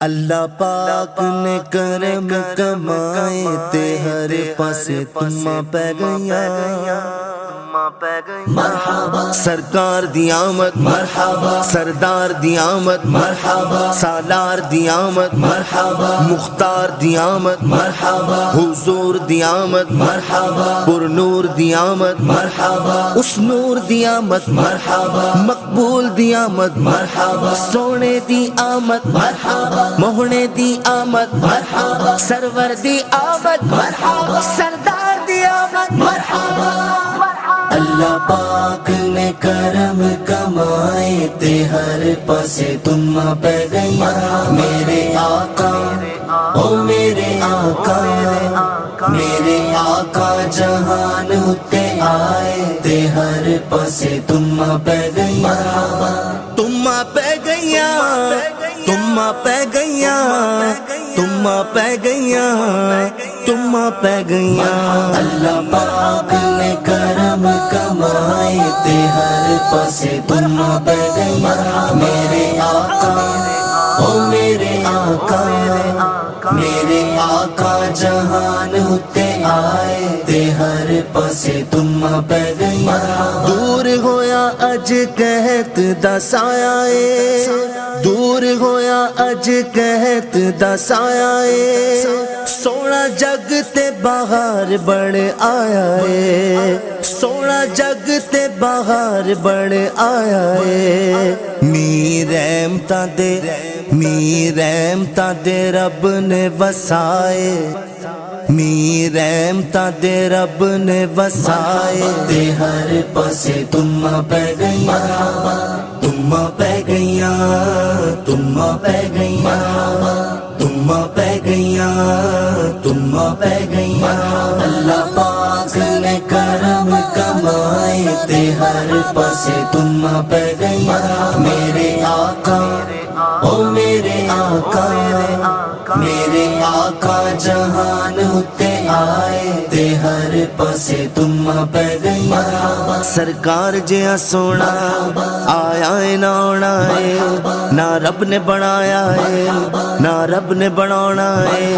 اللہ پاک نے کرم کمائے تے ہر پاسے تما پہ گئیاں مرحبا سرکار دی آمد مرحبا سردار دی آمد مرحبا سالار دی آمد مرحبا مختار دی آمد مرحبا حضور دی آمد مرحبا پر نور دی آمد مرحبا اس نور دی آمد مرحبا مقبول دی آمد مرحبا سونے دی آمد مرحبا موہنے دی آمد مرحبا سرور دی آمد مرحبا سردار دی آمد مرحبا اللہ پاک نے کرم کمائے تے ہر پاسے تم پہ گئیاں میرے آقا او میرے آقا میرے آقا جہان ہوتے آئے تے ہر پاسے تم پہ گئیاں تم پہ گئیاں تم پہ گئیاں تم پہ گئیاں تم پہ گئیاں اللہ پاک نے کرم کمائے تے ہر پاسے تم پہ گئیاں میرے آقا او میرے آقا میرے آقا جہان ہوتے آئے تے ہر پاسے تم پہ گئیاں دور ہویا اج قحط دا سایہ اے دور ہویا اج قحط دا سایہ اے سونا جگ تے باہر بڑھ آیا اے سونا جگ تے باہر بڑھ آیا اے رحمتاں دے رب نے وسائے رحمتاں دے رب نے وسائے تے ہر پاسے تم پہ گئیاں تم پہ گئیاں تم پہ گئیاں تم پہ گئیاں تم پہ گئیاں اللہ پاک نے کرم کمائے تے ہر پاسے تم پہ گئیاں میرے آقا او میرے آقا میرے آقا جہان ہوتے آئے تے ہر پاسے تم پہ گئیاں سرکار جیا سونا آیا ہے نہ آنا ہے نہ رب نے بنایا ہے نہ رب نے بنانا ہے